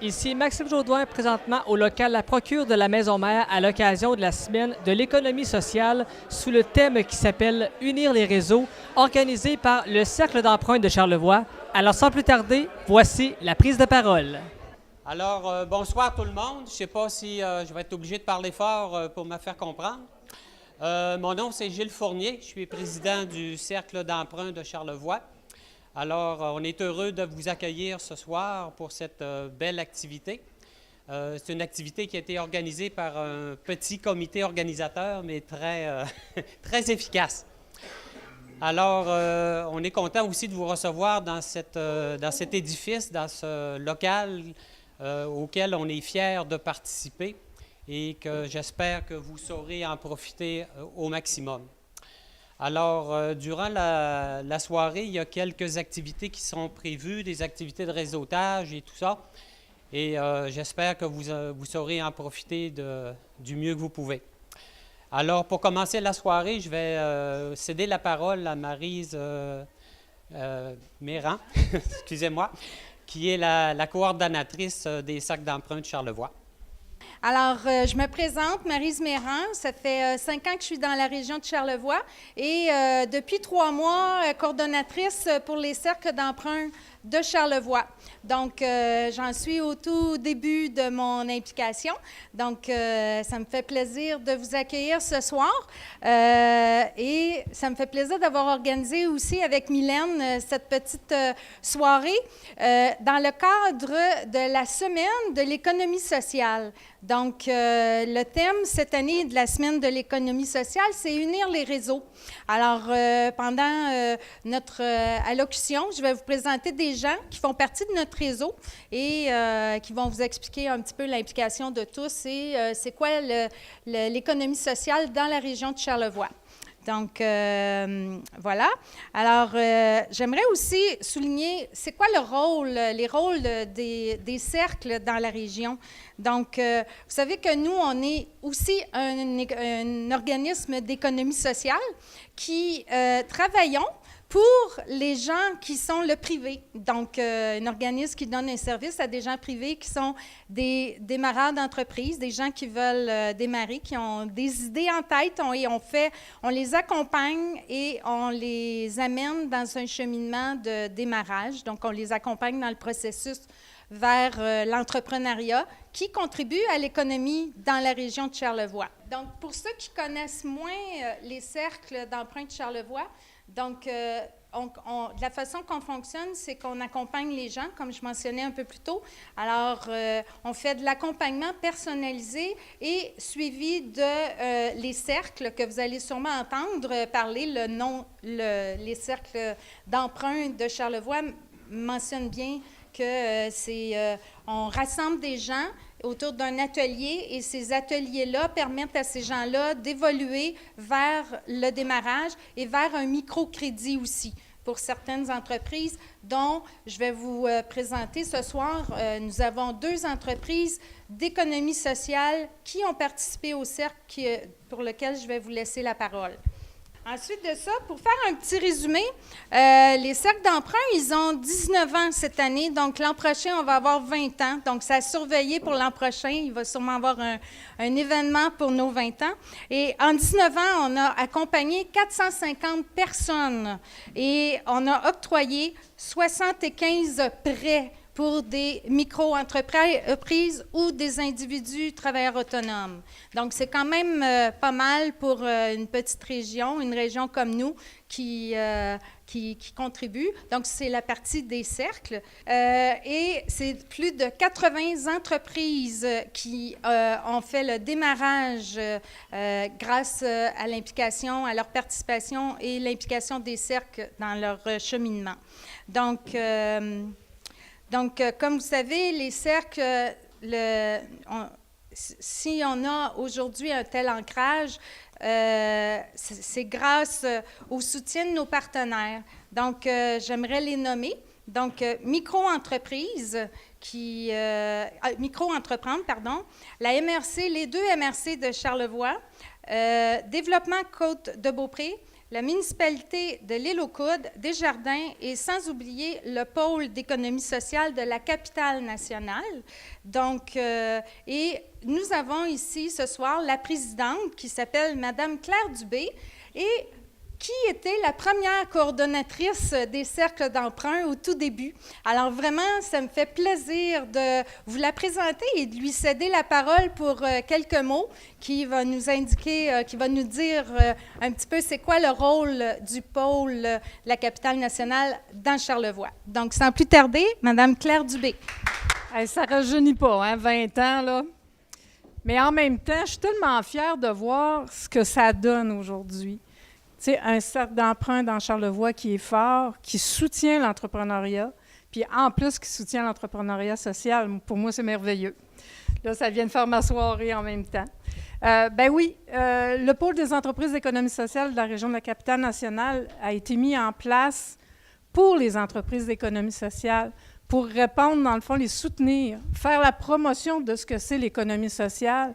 Ici Maxime Jaudoin, présentement au local La Procure de la Maison-Mère à l'occasion de la semaine de l'économie sociale sous le thème qui s'appelle « Unir les réseaux » organisé par le Cercle d'emprunt de Charlevoix. Alors sans plus tarder, voici la prise de parole. Alors, bonsoir tout le monde. Je ne sais pas si je vais être obligé de parler fort pour me faire comprendre. Mon nom, c'est Gilles Fournier. Je suis président du Cercle d'emprunt de Charlevoix. Alors, on est heureux de vous accueillir ce soir pour cette belle activité. C'est une activité qui a été organisée par un petit comité organisateur, mais très, très efficace. Alors, on est content aussi de vous recevoir dans cet édifice, dans ce local auquel on est fiers de participer et que j'espère que vous saurez en profiter au maximum. Alors, durant la soirée, il y a quelques activités qui sont prévues, des activités de réseautage et tout ça. Et j'espère que vous saurez en profiter du mieux que vous pouvez. Alors, pour commencer la soirée, je vais céder la parole à Maryse Méran, excusez-moi, qui est la coordonnatrice des Cercles d'emprunt de Charlevoix. Alors, je me présente, Maryse Méran. Ça fait 5 ans que je suis dans la région de Charlevoix et depuis 3 mois, coordonnatrice pour les cercles d'emprunt de Charlevoix. Donc, j'en suis au tout début de mon implication. Donc, ça me fait plaisir de vous accueillir ce soir et ça me fait plaisir d'avoir organisé aussi avec Mylène cette petite soirée dans le cadre de la semaine de l'économie sociale. Donc, le thème cette année de la semaine de l'économie sociale, c'est unir les réseaux. Alors, pendant notre allocution, je vais vous présenter des gens qui font partie de notre réseau et qui vont vous expliquer un petit peu l'implication de tous et c'est quoi l'économie sociale dans la région de Charlevoix. Donc, voilà. Alors, j'aimerais aussi souligner, c'est quoi les rôles des cercles dans la région. Donc, vous savez que nous, on est aussi un organisme d'économie sociale qui travaillons pour les gens qui sont le privé. Donc, un organisme qui donne un service à des gens privés qui sont des démarreurs d'entreprise, des gens qui veulent démarrer, qui ont des idées en tête, on les accompagne et on les amène dans un cheminement de démarrage. Donc, on les accompagne dans le processus vers l'entrepreneuriat qui contribue à l'économie dans la région de Charlevoix. Donc, pour ceux qui connaissent moins les cercles d'emprunt de Charlevoix, donc, de la façon qu'on fonctionne, c'est qu'on accompagne les gens, comme je mentionnais un peu plus tôt. Alors, on fait de l'accompagnement personnalisé et suivi de les cercles que vous allez sûrement entendre parler. Les cercles d'emprunt de Charlevoix mentionnent bien que on rassemble des gens autour d'un atelier et ces ateliers-là permettent à ces gens-là d'évoluer vers le démarrage et vers un microcrédit aussi pour certaines entreprises dont je vais vous présenter ce soir. Nous avons 2 entreprises d'économie sociale qui ont participé au cercle pour lequel je vais vous laisser la parole. Ensuite de ça, pour faire un petit résumé, les cercles d'emprunt, ils ont 19 ans cette année. Donc, l'an prochain, on va avoir 20 ans. Donc, ça a surveillé pour l'an prochain. Il va sûrement avoir un événement pour nos 20 ans. Et en 19 ans, on a accompagné 450 personnes et on a octroyé 75 prêts pour des micro-entreprises ou des individus travailleurs autonomes. Donc, c'est quand même pas mal pour une petite région, une région comme nous qui contribue. Donc, c'est la partie des cercles. Et c'est plus de 80 entreprises qui ont fait le démarrage grâce à l'implication, à leur participation et l'implication des cercles dans leur cheminement. Donc, comme vous savez, les cercles, si on a aujourd'hui un tel ancrage, c'est grâce au soutien de nos partenaires. Donc, j'aimerais les nommer. Donc, micro-entreprises, micro-entreprendre, pardon, la MRC, les 2 MRC de Charlevoix, Développement Côte de Beaupré, la municipalité de l'Île-aux-Coudes, Desjardins et sans oublier le pôle d'économie sociale de la capitale nationale. Donc, et nous avons ici ce soir la présidente qui s'appelle Madame Claire Dubé et qui était la première coordonnatrice des cercles d'emprunt au tout début. Alors vraiment, ça me fait plaisir de vous la présenter et de lui céder la parole pour quelques mots qui va nous indiquer, qui va nous dire un petit peu c'est quoi le rôle du pôle la capitale nationale dans Charlevoix. Donc, sans plus tarder, Madame Claire Dubé. Hey, ça ne rajeunit pas, hein, 20 ans, là. Mais en même temps, je suis tellement fière de voir ce que ça donne aujourd'hui. Tu sais, un cercle d'emprunt dans Charlevoix qui est fort, qui soutient l'entrepreneuriat, puis en plus qui soutient l'entrepreneuriat social. Pour moi, c'est merveilleux. Là, ça vient de faire ma soirée en même temps. Le pôle des entreprises d'économie sociale de la région de la capitale nationale a été mis en place pour les entreprises d'économie sociale, pour répondre, dans le fond, les soutenir, faire la promotion de ce que c'est l'économie sociale.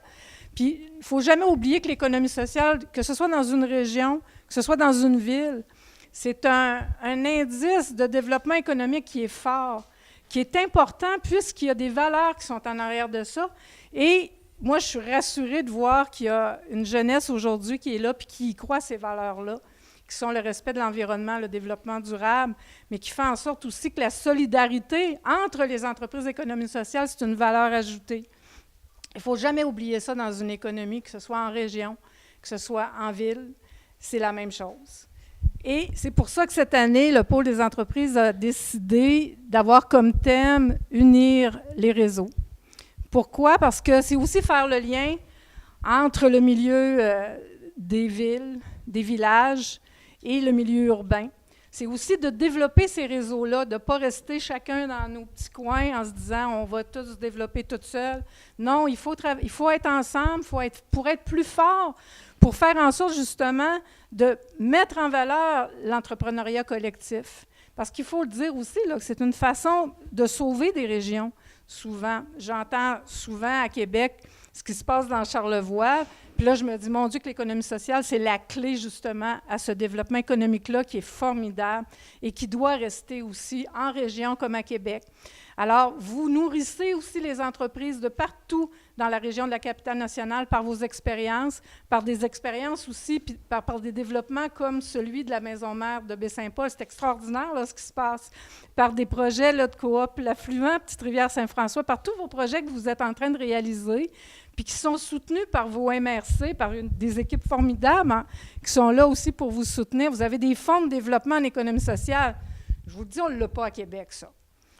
Puis, il ne faut jamais oublier que l'économie sociale, que ce soit dans une région, que ce soit dans une ville, c'est un indice de développement économique qui est fort, qui est important puisqu'il y a des valeurs qui sont en arrière de ça. Et moi, je suis rassurée de voir qu'il y a une jeunesse aujourd'hui qui est là puis qui y croit à ces valeurs-là, qui sont le respect de l'environnement, le développement durable, mais qui fait en sorte aussi que la solidarité entre les entreprises d'économie sociale, c'est une valeur ajoutée. Il ne faut jamais oublier ça dans une économie, que ce soit en région, que ce soit en ville, c'est la même chose. Et c'est pour ça que cette année, le pôle des entreprises a décidé d'avoir comme thème « Unir les réseaux ». Pourquoi? Parce que c'est aussi faire le lien entre le milieu des villes, des villages et le milieu urbain. C'est aussi de développer ces réseaux-là, de ne pas rester chacun dans nos petits coins en se disant on va tous se développer tout seul. Non, il faut être ensemble, pour être plus fort, pour faire en sorte justement de mettre en valeur l'entrepreneuriat collectif. Parce qu'il faut le dire aussi, là, que c'est une façon de sauver des régions, souvent. J'entends souvent à Québec ce qui se passe dans Charlevoix. Puis là, je me dis, mon Dieu, que l'économie sociale, c'est la clé justement à ce développement économique-là qui est formidable et qui doit rester aussi en région comme à Québec. Alors, vous nourrissez aussi les entreprises de partout dans la région de la capitale nationale par vos expériences, par des expériences aussi, puis par des développements comme celui de la maison mère de Baie-Saint-Paul. C'est extraordinaire là, ce qui se passe. Par des projets là, de coop, l'affluent, Petite-Rivière-Saint-François, par tous vos projets que vous êtes en train de réaliser, puis qui sont soutenus par vos MRC, par des équipes formidables hein, qui sont là aussi pour vous soutenir. Vous avez des fonds de développement en économie sociale. Je vous le dis, on ne l'a pas à Québec, ça.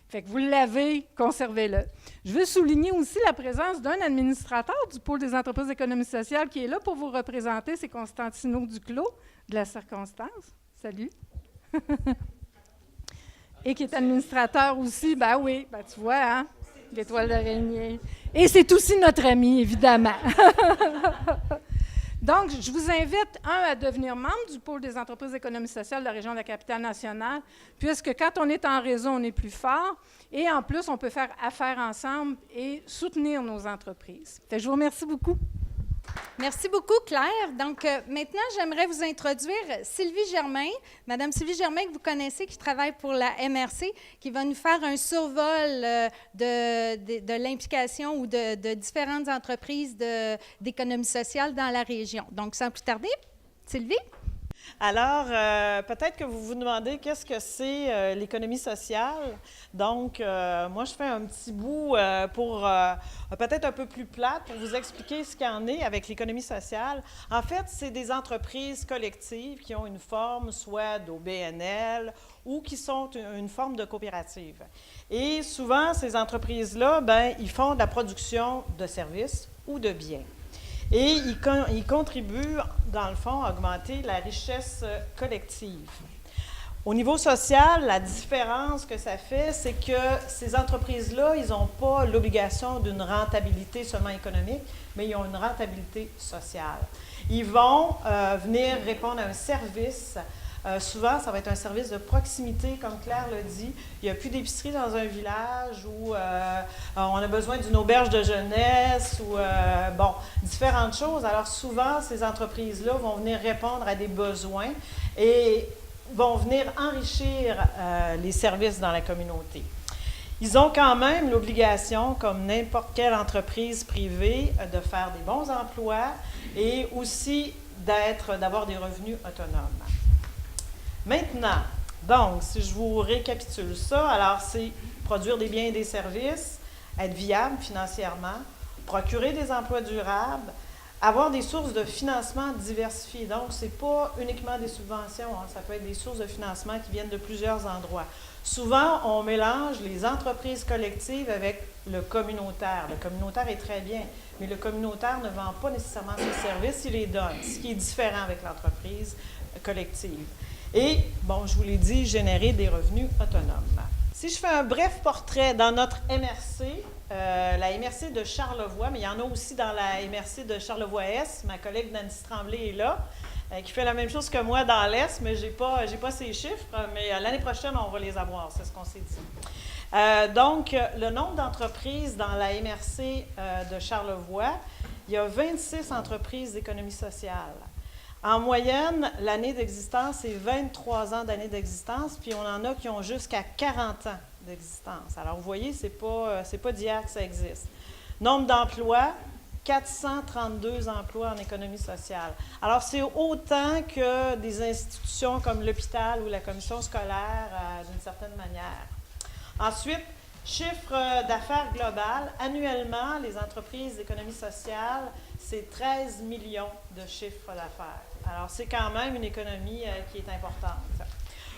Fait que vous l'avez, conservez-le. Je veux souligner aussi la présence d'un administrateur du pôle des entreprises d'économie sociale qui est là pour vous représenter, c'est Constantino Duclos, de la Circonstance. Salut. Et qui est administrateur aussi, ben oui, ben tu vois, hein, l'étoile d'araignée. Et c'est aussi notre ami, évidemment. Donc, je vous invite, à devenir membre du pôle des entreprises d'économie sociale de la région de la capitale nationale, puisque quand on est en réseau, on est plus fort, et en plus, on peut faire affaire ensemble et soutenir nos entreprises. Fait que je vous remercie beaucoup. Merci beaucoup, Claire. Donc, maintenant, j'aimerais vous introduire Sylvie Germain. Madame Sylvie Germain, que vous connaissez, qui travaille pour la MRC, qui va nous faire un survol de l'implication ou de différentes entreprises d'économie sociale dans la région. Donc, sans plus tarder, Sylvie? Alors, peut-être que vous vous demandez qu'est-ce que c'est l'économie sociale. Donc, moi, je fais un petit bout pour peut-être un peu plus plate pour vous expliquer ce qu'il y en est avec l'économie sociale. En fait, c'est des entreprises collectives qui ont une forme soit d'OBNL ou qui sont une forme de coopérative. Et souvent, ces entreprises-là, bien, ils font de la production de services ou de biens. Et ils contribuent, dans le fond, à augmenter la richesse collective. Au niveau social, la différence que ça fait, c'est que ces entreprises-là, ils n'ont pas l'obligation d'une rentabilité seulement économique, mais ils ont une rentabilité sociale. Ils vont venir répondre à un service Souvent, ça va être un service de proximité, comme Claire l'a dit. Il n'y a plus d'épicerie dans un village où on a besoin d'une auberge de jeunesse ou, différentes choses. Alors souvent, ces entreprises-là vont venir répondre à des besoins et vont venir enrichir les services dans la communauté. Ils ont quand même l'obligation, comme n'importe quelle entreprise privée, de faire des bons emplois et aussi d'avoir des revenus autonomes. Maintenant, donc, si je vous récapitule ça, alors c'est produire des biens et des services, être viable financièrement, procurer des emplois durables, avoir des sources de financement diversifiées. Donc, ce n'est pas uniquement des subventions, ça peut être des sources de financement qui viennent de plusieurs endroits. Souvent, on mélange les entreprises collectives avec le communautaire. Le communautaire est très bien, mais le communautaire ne vend pas nécessairement ses services, il les donne, ce qui est différent avec l'entreprise collective. Et, bon, je vous l'ai dit, générer des revenus autonomes. Si je fais un bref portrait dans notre MRC, la MRC de Charlevoix, mais il y en a aussi dans la MRC de Charlevoix-Est, ma collègue Nancy Tremblay est là, qui fait la même chose que moi dans l'Est, mais je n'ai pas ces chiffres, mais l'année prochaine, on va les avoir, c'est ce qu'on s'est dit. Donc, le nombre d'entreprises dans la MRC de Charlevoix, il y a 26 entreprises d'économie sociale. En moyenne, l'année d'existence, c'est 23 ans d'année d'existence, puis on en a qui ont jusqu'à 40 ans d'existence. Alors, vous voyez, c'est pas d'hier que ça existe. Nombre d'emplois, 432 emplois en économie sociale. Alors, c'est autant que des institutions comme l'hôpital ou la commission scolaire, d'une certaine manière. Ensuite, chiffre d'affaires global. Annuellement, les entreprises d'économie sociale, c'est 13 millions de chiffres d'affaires. Alors, c'est quand même une économie qui est importante.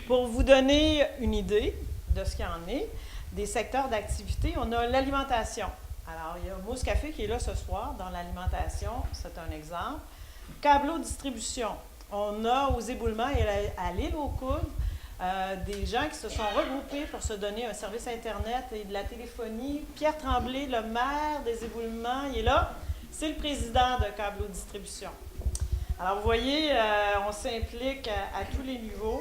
Pour vous donner une idée de ce qu'il y en est, des secteurs d'activité, on a l'alimentation. Alors, il y a Mousse Café qui est là ce soir dans l'alimentation, c'est un exemple. Câbleau distribution. On a aux éboulements et à l'île aux Coudres des gens qui se sont regroupés pour se donner un service Internet et de la téléphonie. Pierre Tremblay, le maire des éboulements, il est là. C'est le président de Câbleau distribution. Alors, vous voyez, on s'implique à tous les niveaux.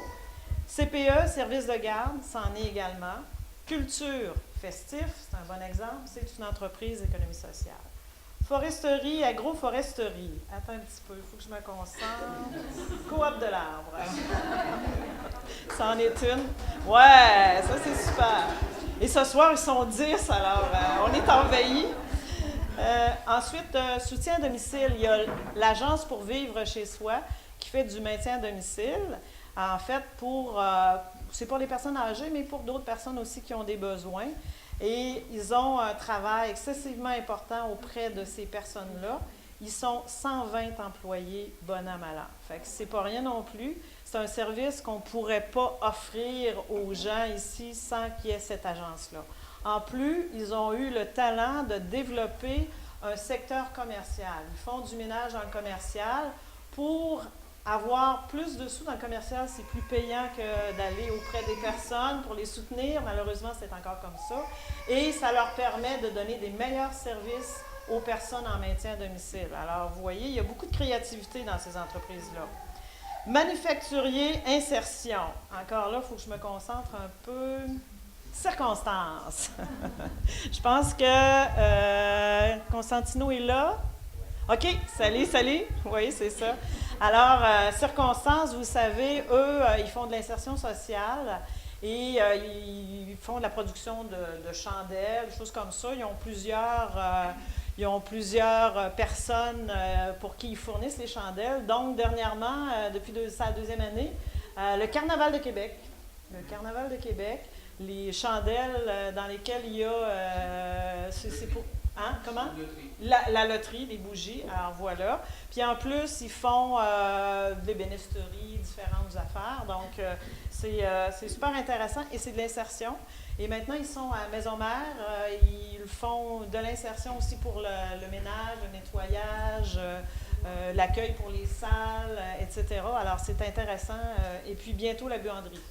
CPE, service de garde, c'en est également. Culture, festif, c'est un bon exemple, c'est une entreprise d'économie sociale. Foresterie, agroforesterie. Attends un petit peu, il faut que je me concentre. Coop de l'arbre. Ça en est une. Ouais, ça c'est super. Et ce soir, ils sont 10, alors on est envahis. Ensuite, soutien à domicile. Il y a l'Agence pour vivre chez soi qui fait du maintien à domicile. En fait, c'est pour les personnes âgées, mais pour d'autres personnes aussi qui ont des besoins. Et ils ont un travail excessivement important auprès de ces personnes-là. Ils sont 120 employés, bon an, mal an. Fait que c'est pas rien non plus. C'est un service qu'on ne pourrait pas offrir aux gens ici sans qu'il y ait cette agence-là. En plus, ils ont eu le talent de développer un secteur commercial. Ils font du ménage dans le commercial pour avoir plus de sous dans le commercial, c'est plus payant que d'aller auprès des personnes pour les soutenir. Malheureusement, c'est encore comme ça. Et ça leur permet de donner des meilleurs services aux personnes en maintien à domicile. Alors, vous voyez, il y a beaucoup de créativité dans ces entreprises-là. Manufacturier, insertion. Encore là, il faut que je me concentre un peu. Circonstances. Je pense que Constantino est là. OK, salut. Oui, c'est ça. Alors, circonstances, vous savez, eux, ils font de l'insertion sociale et ils font de la production de chandelles, des choses comme ça. Ils ont plusieurs personnes pour qui ils fournissent les chandelles. Donc, dernièrement, depuis sa deuxième année, le Carnaval de Québec. Le Carnaval de Québec, les chandelles dans lesquelles il y a... c'est pour... Hein? Comment? La loterie, des bougies. Alors voilà. Puis en plus, ils font des bénisteries, différentes affaires. Donc, c'est super intéressant et c'est de l'insertion. Et maintenant, ils sont à Maison-Mère. Ils font de l'insertion aussi pour le ménage, le nettoyage, l'accueil pour les salles, etc. Alors, c'est intéressant. Et puis bientôt, la buanderie.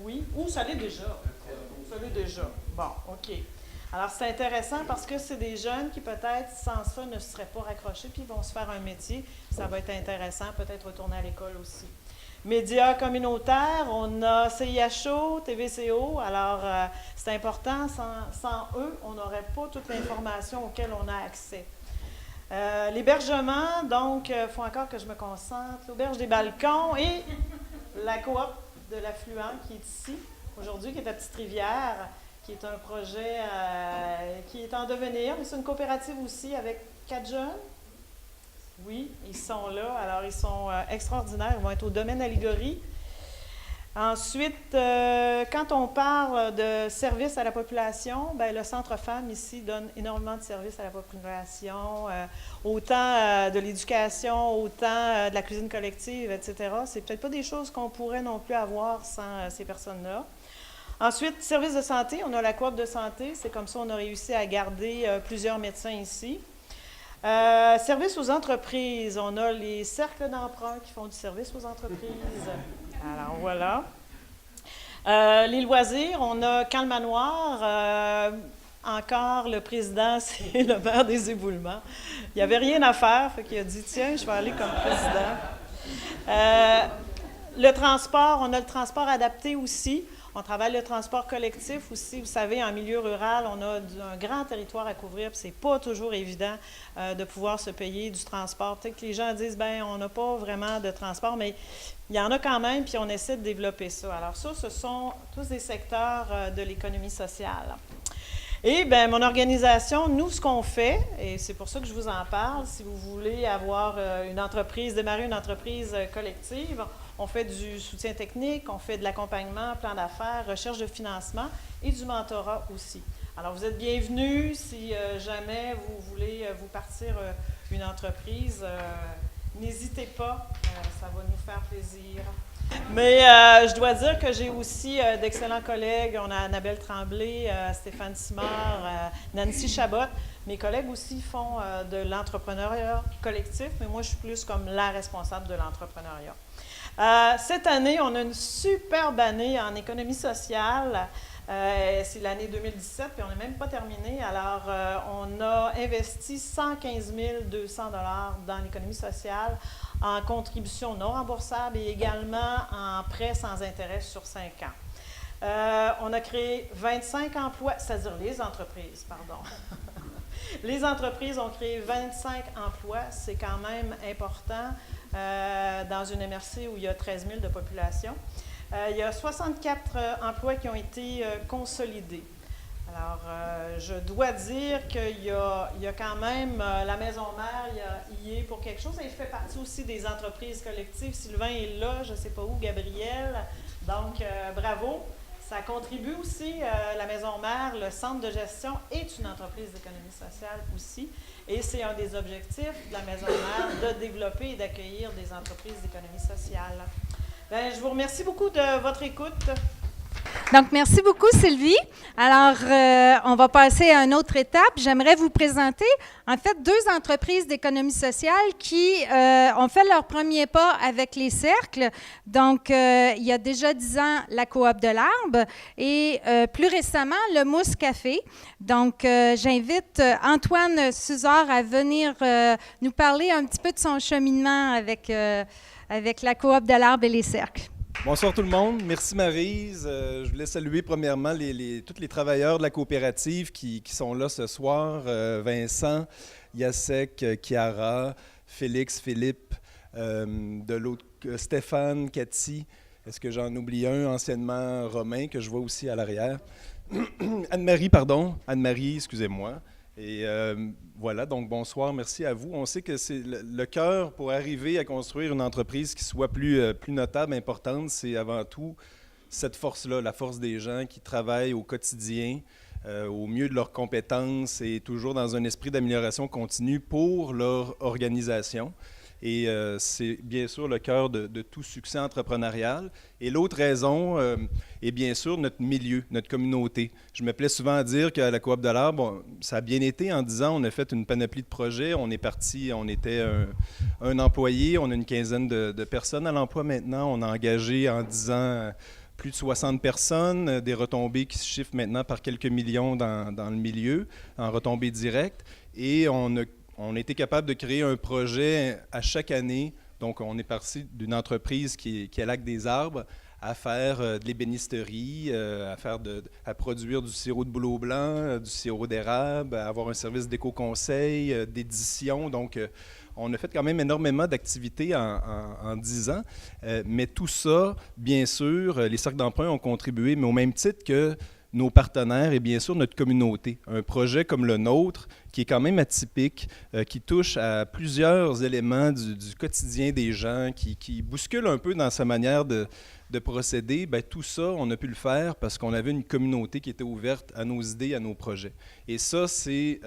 Oui? Ou ça l'est déjà. Ça l'est déjà. Bon, OK. Alors, c'est intéressant parce que c'est des jeunes qui, peut-être, sans ça, ne seraient pas raccrochés, puis ils vont se faire un métier. Ça va être intéressant, peut-être retourner à l'école aussi. médias communautaires, on a CIHO, TVCO. Alors, c'est important, sans eux, on n'aurait pas toute l'information auquel on a accès. L'hébergement, donc, il faut encore que je me concentre. L'auberge des balcons et la coop de l'affluent qui est ici, aujourd'hui, qui est à Petite-Rivière, qui est un projet qui est en devenir, mais c'est une coopérative aussi avec 4 jeunes. Oui, ils sont là. Alors, ils sont extraordinaires. Ils vont être au domaine Allégorie. Ensuite, quand on parle de services à la population, bien, le Centre Femmes ici donne énormément de services à la population, autant de l'éducation, autant de la cuisine collective, etc. C'est peut-être pas des choses qu'on pourrait non plus avoir sans ces personnes-là. Ensuite, services de santé, on a la coop de santé. C'est comme ça qu'on a réussi à garder plusieurs médecins ici. Services aux entreprises, on a les cercles d'emprunt qui font du service aux entreprises. Alors, voilà. Les loisirs, on a Camp le Manoir. Encore, le président, c'est le maire des éboulements. Il n'y avait rien à faire, fait qu'il a dit, tiens, je vais aller comme président. Le transport, on a le transport adapté aussi. On travaille le transport collectif aussi. Vous savez, en milieu rural, on a un grand territoire à couvrir, puis c'est pas toujours évident de pouvoir se payer du transport. Peut-être que les gens disent, bien, on n'a pas vraiment de transport, mais il y en a quand même, puis on essaie de développer ça. Alors ça, ce sont tous des secteurs de l'économie sociale. Et bien, mon organisation, nous, ce qu'on fait, et c'est pour ça que je vous en parle, si vous voulez avoir une entreprise, démarrer une entreprise collective, on fait du soutien technique, on fait de l'accompagnement, plan d'affaires, recherche de financement et du mentorat aussi. Alors, vous êtes bienvenus si jamais vous voulez vous partir une entreprise. N'hésitez pas, ça va nous faire plaisir. Mais je dois dire que j'ai aussi d'excellents collègues. On a Annabelle Tremblay, Stéphane Simard, Nancy Chabot. Mes collègues aussi font de l'entrepreneuriat collectif, mais moi, je suis plus comme la responsable de l'entrepreneuriat. Cette année, on a une superbe année en économie sociale. C'est l'année 2017, puis on n'est même pas terminé. Alors, on a investi 115 200 $ dans l'économie sociale en contribution non remboursable et également en prêts sans intérêt sur 5 ans. On a créé 25 emplois, c'est-à-dire les entreprises, pardon. Les entreprises ont créé 25 emplois, c'est quand même important dans une MRC où il y a 13 000 de population. Il y a 64 emplois qui ont été consolidés. Alors, je dois dire qu'il y a quand même la Maison Mère, il y est pour quelque chose. Elle fait partie aussi des entreprises collectives. Sylvain est là, je ne sais pas où, Gabriel. Donc, bravo. Ça contribue aussi, la Maison Mère, le centre de gestion est une entreprise d'économie sociale aussi. Et c'est un des objectifs de la Maison Mère de développer et d'accueillir des entreprises d'économie sociale. Bien, je vous remercie beaucoup de votre écoute. Donc, merci beaucoup, Sylvie. Alors, on va passer à une autre étape. J'aimerais vous présenter, en fait, 2 entreprises d'économie sociale qui ont fait leur premier pas avec les cercles. Donc, il y a déjà 10 ans, la Coop de l'Arbre et plus récemment, le Mousse Café. Donc, j'invite Antoine Suzard à venir nous parler un petit peu de son cheminement avec la Coop de l'Arbre et les cercles. Bonsoir tout le monde. Merci Maryse. Je voulais saluer premièrement tous les travailleurs de la coopérative qui sont là ce soir. Vincent, Yacek, Chiara, Félix, Philippe, de l'autre Stéphane, Cathy. Est-ce que j'en oublie un, anciennement Romain, que je vois aussi à l'arrière? Anne-Marie, excusez-moi. Et voilà, donc bonsoir, merci à vous. On sait que c'est le cœur pour arriver à construire une entreprise qui soit plus notable, importante, c'est avant tout cette force-là, la force des gens qui travaillent au quotidien, au mieux de leurs compétences et toujours dans un esprit d'amélioration continue pour leur organisation. Et c'est bien sûr le cœur de tout succès entrepreneurial. Et l'autre raison est bien sûr notre milieu, notre communauté. Je me plais souvent à dire qu'à la Coop de l'Arbre, ça a bien été en 10 ans. On a fait une panoplie de projets. On est parti, on était un employé. On a une quinzaine de personnes à l'emploi maintenant. On a engagé en 10 ans plus de 60 personnes, des retombées qui se chiffrent maintenant par quelques millions dans le milieu, en retombées directes. Et on a été capable de créer un projet à chaque année Donc, on est parti d'une entreprise qui est à Lac-des-Arbres à faire de l'ébénisterie, à produire du sirop de bouleau blanc, du sirop d'érable, à avoir un service d'éco-conseil, d'édition. Donc, on a fait quand même énormément d'activités en 10 ans. Mais tout ça, bien sûr, les cercles d'emprunt ont contribué, mais au même titre que nos partenaires et bien sûr notre communauté. Un projet comme le nôtre, qui est quand même atypique, qui touche à plusieurs éléments du quotidien des gens, qui bouscule un peu dans sa manière de procéder, bien, tout ça, on a pu le faire parce qu'on avait une communauté qui était ouverte à nos idées, à nos projets. Et ça, c'est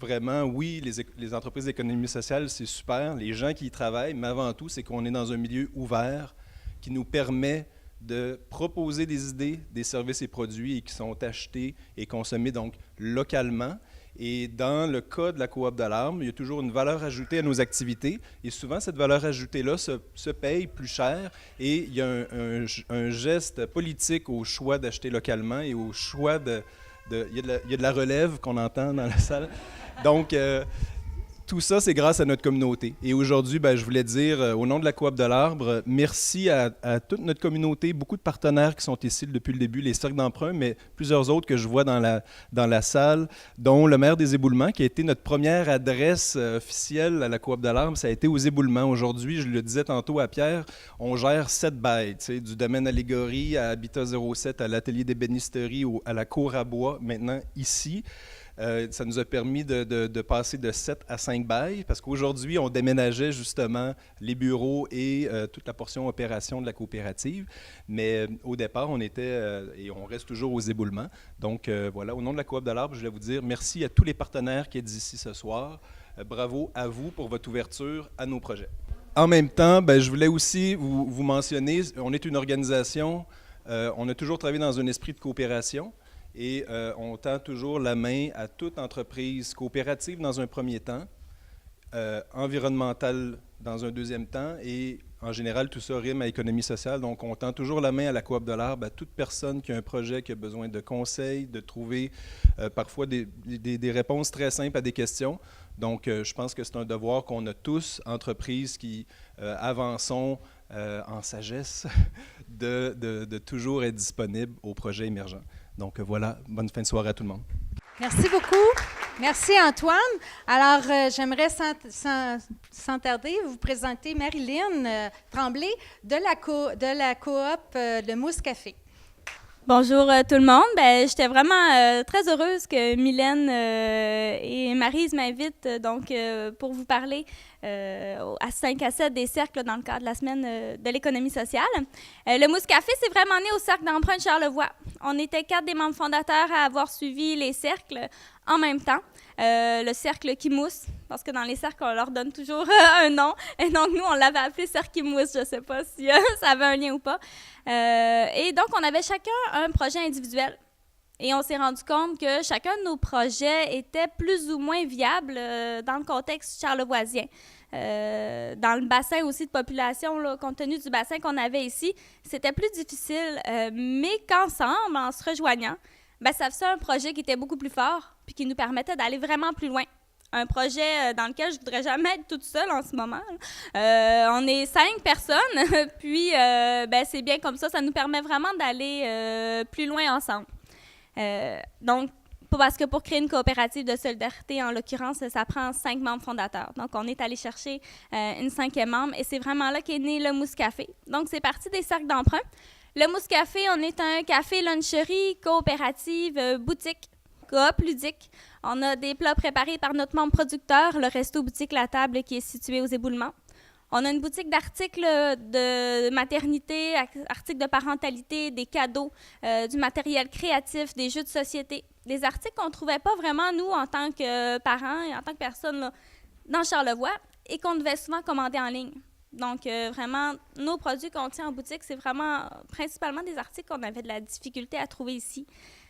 vraiment, oui, les entreprises d'économie sociale, c'est super, les gens qui y travaillent, mais avant tout, c'est qu'on est dans un milieu ouvert qui nous permet de proposer des idées, des services et produits et qui sont achetés et consommés donc localement. Et dans le cas de la coop de l'Arbre, il y a toujours une valeur ajoutée à nos activités. Et souvent, cette valeur ajoutée-là se paye plus cher. Et il y a un geste politique au choix d'acheter localement et au choix il y a de la relève qu'on entend dans la salle. Donc, tout ça, c'est grâce à notre communauté. Et aujourd'hui, je voulais dire, au nom de la coop de l'Arbre, merci à toute notre communauté, beaucoup de partenaires qui sont ici depuis le début, les cercles d'emprunt, mais plusieurs autres que je vois dans la salle, dont le maire des Éboulements, qui a été notre première adresse officielle à la coop de l'Arbre, ça a été aux Éboulements. Aujourd'hui, je le disais tantôt à Pierre, on gère 7 bails, du domaine Allégorie à Habitat 07, à l'atelier d'ébénisterie, à la cour à bois, maintenant ici. Ça nous a permis de passer de 7 à 5 bails, parce qu'aujourd'hui, on déménageait justement les bureaux et toute la portion opération de la coopérative. Mais au départ, on était, et on reste toujours aux Éboulements. Donc voilà, au nom de la coop de l'Arbre, je voulais vous dire merci à tous les partenaires qui êtes ici ce soir. Bravo à vous pour votre ouverture à nos projets. En même temps, je voulais aussi vous mentionner, on est une organisation, on a toujours travaillé dans un esprit de coopération. Et on tend toujours la main à toute entreprise coopérative dans un premier temps, environnementale dans un deuxième temps, et en général, tout ça rime à économie sociale. Donc, on tend toujours la main à la coop de l'Arbre, à toute personne qui a un projet, qui a besoin de conseils, de trouver parfois des réponses très simples à des questions. Donc, je pense que c'est un devoir qu'on a tous, entreprises qui avançons en sagesse, de toujours être disponibles aux projets émergents. Donc voilà, bonne fin de soirée à tout le monde. Merci beaucoup. Merci Antoine. Alors, j'aimerais sans tarder vous présenter Marilyn Tremblay de la coop de Mousse Café. Bonjour tout le monde. J'étais vraiment très heureuse que Mylène et Maryse m'invitent pour vous parler à 5 à 7 des cercles dans le cadre de la semaine de l'économie sociale. Le Mousse Café, c'est vraiment né au cercle d'emprunt de Charlevoix. On était 4 des membres fondateurs à avoir suivi les cercles en même temps. Le cercle qui mousse, parce que dans les cercles, on leur donne toujours un nom. Et donc, nous, on l'avait appelé cercle qui mousse. Je ne sais pas si ça avait un lien ou pas. Et donc, on avait chacun un projet individuel. Et on s'est rendu compte que chacun de nos projets était plus ou moins viable dans le contexte charlevoisien. Dans le bassin aussi de population, là, compte tenu du bassin qu'on avait ici, c'était plus difficile. Mais qu'ensemble, en se rejoignant, ça faisait un projet qui était beaucoup plus fort puis qui nous permettait d'aller vraiment plus loin. Un projet dans lequel je ne voudrais jamais être toute seule en ce moment. On est 5 personnes, puis c'est bien comme ça nous permet vraiment d'aller plus loin ensemble. Donc, parce que pour créer une coopérative de solidarité, en l'occurrence, ça prend 5 membres fondateurs. Donc, on est allé chercher une 5e membre et c'est vraiment là qu'est né le Mousse Café. Donc, c'est parti des cercles d'emprunt. Le Mousse Café, on est un café luncherie coopérative boutique, coop ludique. On a des plats préparés par notre membre producteur, le Resto Boutique La Table, qui est situé aux Éboulements. On a une boutique d'articles de maternité, articles de parentalité, des cadeaux, du matériel créatif, des jeux de société, des articles qu'on ne trouvait pas vraiment, nous, en tant que parents et en tant que personnes là, dans Charlevoix, et qu'on devait souvent commander en ligne. Donc, vraiment, nos produits qu'on tient en boutique, c'est vraiment principalement des articles qu'on avait de la difficulté à trouver ici.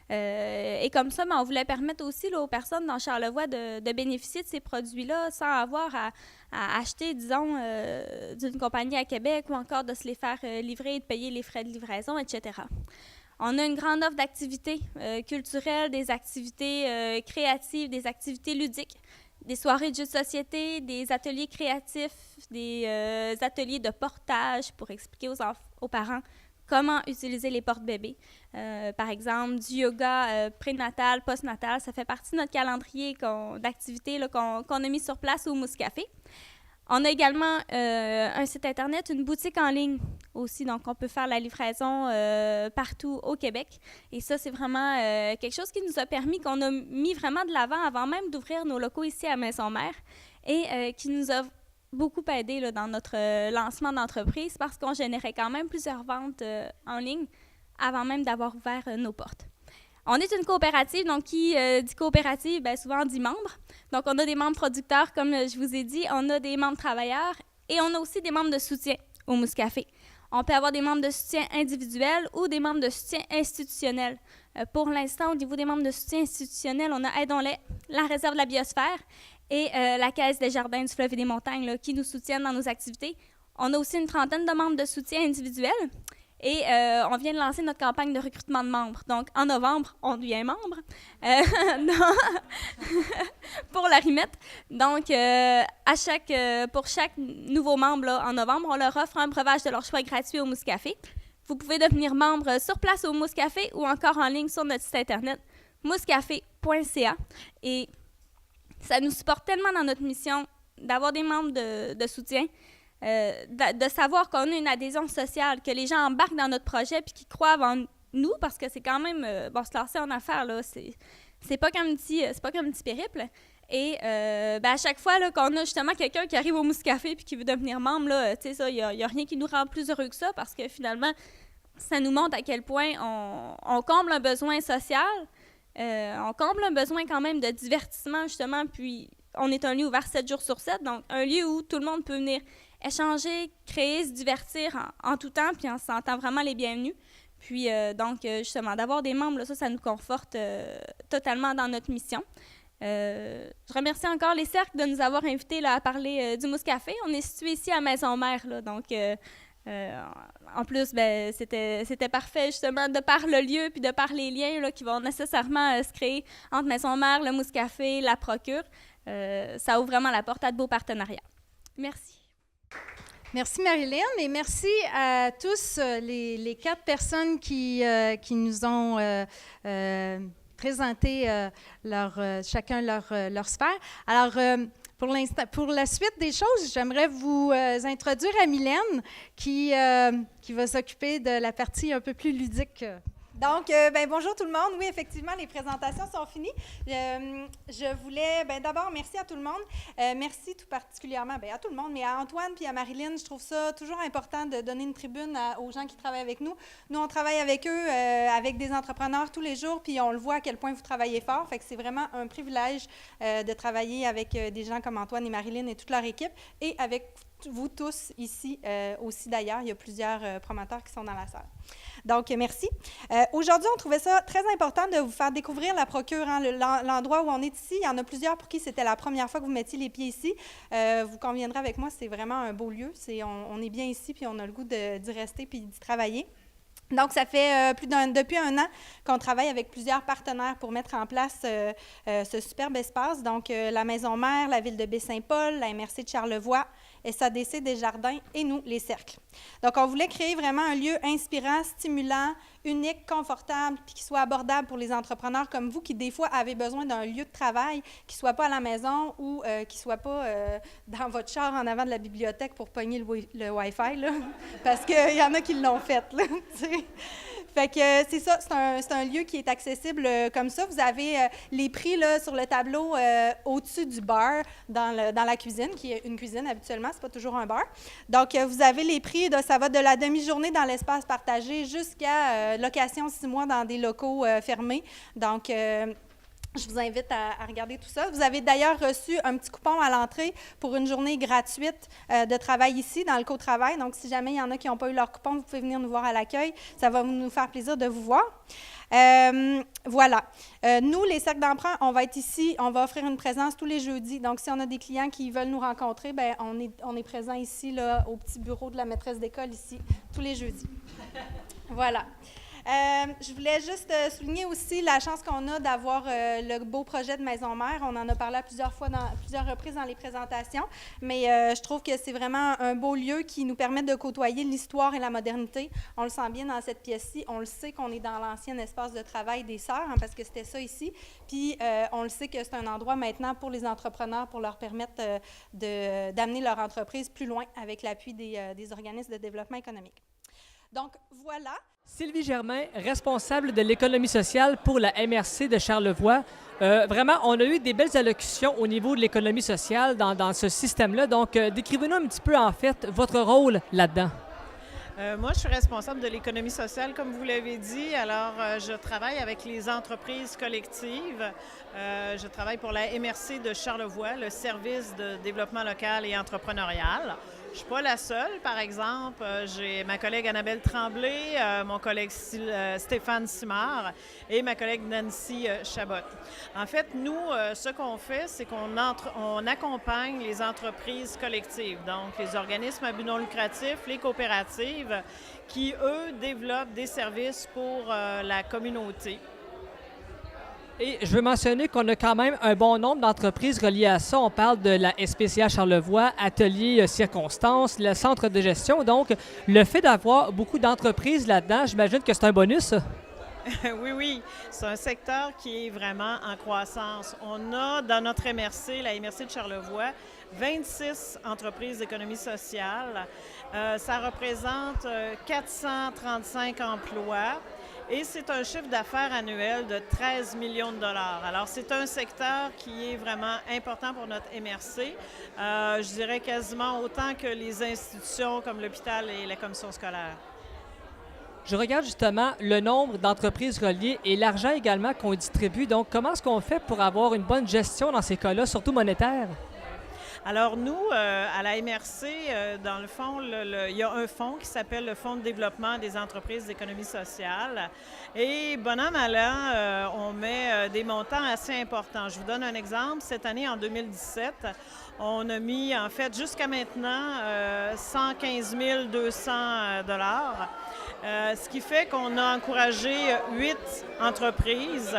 Et comme ça, on voulait permettre aussi là, aux personnes dans Charlevoix de bénéficier de ces produits-là sans avoir à acheter, disons, d'une compagnie à Québec ou encore de se les faire livrer et de payer les frais de livraison, etc. On a une grande offre d'activités culturelles, des activités créatives, des activités ludiques, des soirées de jeux de société, des ateliers créatifs, des ateliers de portage pour expliquer aux parents comment utiliser les porte-bébés. Par exemple, du yoga prénatal, postnatal, ça fait partie de notre calendrier d'activités qu'on a mis sur place au Mouscafé. On a également un site Internet, une boutique en ligne aussi, donc on peut faire la livraison partout au Québec. Et ça, c'est vraiment quelque chose qui nous a permis, qu'on a mis vraiment de l'avant avant même d'ouvrir nos locaux ici à Maisons-Mères et qui nous a beaucoup aidé là, dans notre lancement d'entreprise parce qu'on générait quand même plusieurs ventes en ligne avant même d'avoir ouvert nos portes. On est une coopérative, donc qui dit coopérative, bien souvent dit membres. Donc, on a des membres producteurs, comme je vous ai dit, on a des membres travailleurs et on a aussi des membres de soutien au Mouscafé. On peut avoir des membres de soutien individuels ou des membres de soutien institutionnel. Pour l'instant, au niveau des membres de soutien institutionnel, on a Aidons-les, la Réserve de la biosphère et la Caisse des jardins du fleuve et des montagnes là, qui nous soutiennent dans nos activités. On a aussi une trentaine de membres de soutien individuels. Et on vient de lancer notre campagne de recrutement de membres. Donc, en novembre, on devient membre pour la RIMET. Donc, pour chaque nouveau membre là, en novembre, on leur offre un breuvage de leur choix gratuit au Mouscafé. Vous pouvez devenir membre sur place au Mouscafé ou encore en ligne sur notre site Internet mouscafé.ca. Et ça nous supporte tellement dans notre mission d'avoir des membres de soutien. De savoir qu'on a une adhésion sociale, que les gens embarquent dans notre projet puis qu'ils croient en nous, parce que c'est quand même, se lancer en affaires, là, c'est pas comme un petit périple. Et à chaque fois là, qu'on a justement quelqu'un qui arrive au Mouscafé puis qui veut devenir membre, il n'y a rien qui nous rend plus heureux que ça, parce que finalement, ça nous montre à quel point on comble un besoin social, on comble un besoin quand même de divertissement, justement, puis on est un lieu ouvert 7 jours sur 7, donc un lieu où tout le monde peut venir échanger, créer, se divertir en tout temps, puis en se sentant vraiment les bienvenus. Puis, justement, d'avoir des membres, là, ça nous conforte totalement dans notre mission. Je remercie encore les cercles de nous avoir invités là, à parler du Mouscafé. On est situé ici à Maisons-Mères, là, donc en plus, c'était parfait justement de par le lieu puis de par les liens là, qui vont nécessairement se créer entre Maisons-Mères, le Mouscafé, la Procure. Ça ouvre vraiment la porte à de beaux partenariats. Merci. Merci Marilyn et merci à tous les 4 personnes qui nous ont présenté chacun leur sphère. Alors, pour la suite des choses, j'aimerais vous introduire à Mylène qui va s'occuper de la partie un peu plus ludique. Donc, bonjour tout le monde. Oui, effectivement, les présentations sont finies. Je voulais, d'abord, merci à tout le monde. Merci tout particulièrement, à tout le monde, mais à Antoine puis à Marilyn. Je trouve ça toujours important de donner une tribune aux gens qui travaillent avec nous. Nous, on travaille avec eux, avec des entrepreneurs tous les jours, puis on le voit à quel point vous travaillez fort. Fait que c'est vraiment un privilège de travailler avec des gens comme Antoine et Marilyn et toute leur équipe, et avec vous tous ici aussi d'ailleurs. Il y a plusieurs promoteurs qui sont dans la salle. Donc, merci. Aujourd'hui, on trouvait ça très important de vous faire découvrir la Procure, l'endroit où on est ici. Il y en a plusieurs pour qui c'était la première fois que vous mettiez les pieds ici. Vous conviendrez avec moi, c'est vraiment un beau lieu. On est bien ici, puis on a le goût d'y rester puis d'y travailler. Donc, ça fait depuis 1 an qu'on travaille avec plusieurs partenaires pour mettre en place ce superbe espace. Donc, la Maison-Mère, la Ville de Baie-Saint-Paul, la MRC de Charlevoix, SADC Desjardins et nous, les Cercles. Donc, on voulait créer vraiment un lieu inspirant, stimulant, unique, confortable, puis qui soit abordable pour les entrepreneurs comme vous qui, des fois, avez besoin d'un lieu de travail qui ne soit pas à la maison ou qui ne soit pas dans votre char en avant de la bibliothèque pour pogner le Wi-Fi, là, parce qu'il y en a qui l'ont fait, là, Fait que c'est ça, c'est un lieu qui est accessible comme ça. Vous avez les prix là, sur le tableau au-dessus du bar dans la cuisine, qui est une cuisine habituellement, c'est pas toujours un bar. Donc, vous avez les prix, ça va de la demi-journée dans l'espace partagé jusqu'à location 6 mois dans des locaux fermés. Donc, je vous invite à regarder tout ça. Vous avez d'ailleurs reçu un petit coupon à l'entrée pour une journée gratuite de travail ici, dans le co-travail. Donc, si jamais il y en a qui n'ont pas eu leur coupon, vous pouvez venir nous voir à l'accueil. Ça va nous faire plaisir de vous voir. Voilà. Nous, les cercles d'emprunt, on va être ici, on va offrir une présence tous les jeudis. Donc, si on a des clients qui veulent nous rencontrer, on est présent ici, là, au petit bureau de la maîtresse d'école, ici, tous les jeudis. Voilà. Je voulais juste souligner aussi la chance qu'on a d'avoir le beau projet de Maison Mère. On en a parlé à plusieurs reprises dans les présentations, mais je trouve que c'est vraiment un beau lieu qui nous permet de côtoyer l'histoire et la modernité. On le sent bien dans cette pièce-ci. On le sait qu'on est dans l'ancien espace de travail des Sœurs, parce que c'était ça ici. Puis on le sait que c'est un endroit maintenant pour les entrepreneurs, pour leur permettre d'amener leur entreprise plus loin avec l'appui des organismes de développement économique. Donc, voilà. Sylvie Germain, responsable de l'économie sociale pour la MRC de Charlevoix. Vraiment, on a eu des belles allocutions au niveau de l'économie sociale dans ce système-là. Donc, décrivez-nous un petit peu, en fait, votre rôle là-dedans. Moi, je suis responsable de l'économie sociale, comme vous l'avez dit. Alors, je travaille avec les entreprises collectives. Je travaille pour la MRC de Charlevoix, le service de développement local et entrepreneurial. Je ne suis pas la seule, par exemple. J'ai ma collègue Annabelle Tremblay, mon collègue Stéphane Simard et ma collègue Nancy Chabot. En fait, nous, ce qu'on fait, c'est qu'on accompagne les entreprises collectives, donc les organismes à but non lucratif, les coopératives, qui, eux, développent des services pour la communauté. Et je veux mentionner qu'on a quand même un bon nombre d'entreprises reliées à ça. On parle de la SPCA Charlevoix, Atelier Circonstances, le centre de gestion. Donc, le fait d'avoir beaucoup d'entreprises là-dedans, j'imagine que c'est un bonus. Oui, c'est un secteur qui est vraiment en croissance. On a dans notre MRC, la MRC de Charlevoix, 26 entreprises d'économie sociale. Ça représente 435 emplois. Et c'est un chiffre d'affaires annuel de 13 millions de dollars. Alors, c'est un secteur qui est vraiment important pour notre MRC. Je dirais quasiment autant que les institutions comme l'hôpital et la commission scolaire. Je regarde justement le nombre d'entreprises reliées et l'argent également qu'on distribue. Donc, comment est-ce qu'on fait pour avoir une bonne gestion dans ces cas-là, surtout monétaire? Alors nous, à la MRC, dans le fond, il y a un fonds qui s'appelle le Fonds de développement des entreprises d'économie sociale. Et bon an, mal an, on met des montants assez importants. Je vous donne un exemple. Cette année, en 2017, on a mis, en fait, jusqu'à maintenant, 115 200 $, ce qui fait qu'on a encouragé 8 entreprises.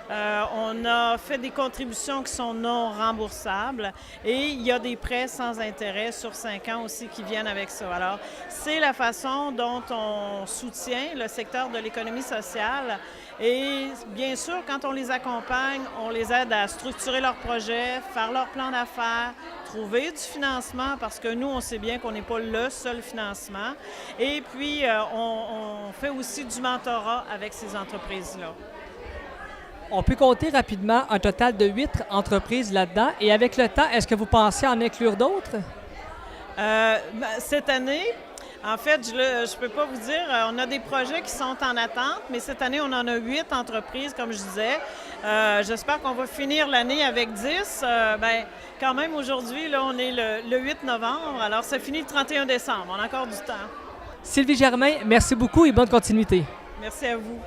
On a fait des contributions qui sont non remboursables et il y a des prêts sans intérêt sur 5 ans aussi qui viennent avec ça. Alors, c'est la façon dont on soutient le secteur de l'économie sociale et bien sûr, quand on les accompagne, on les aide à structurer leurs projets, faire leur plan d'affaires, trouver du financement parce que nous, on sait bien qu'on n'est pas le seul financement. Et puis, on fait aussi du mentorat avec ces entreprises-là. On peut compter rapidement un total de 8 entreprises là-dedans. Et avec le temps, est-ce que vous pensez en inclure d'autres? Cette année, en fait, je ne peux pas vous dire, on a des projets qui sont en attente, mais cette année, on en a 8 entreprises, comme je disais. J'espère qu'on va finir l'année avec 10. Quand même, aujourd'hui, là, on est le 8 novembre, alors ça finit le 31 décembre. On a encore du temps. Sylvie Germain, merci beaucoup et bonne continuité. Merci à vous.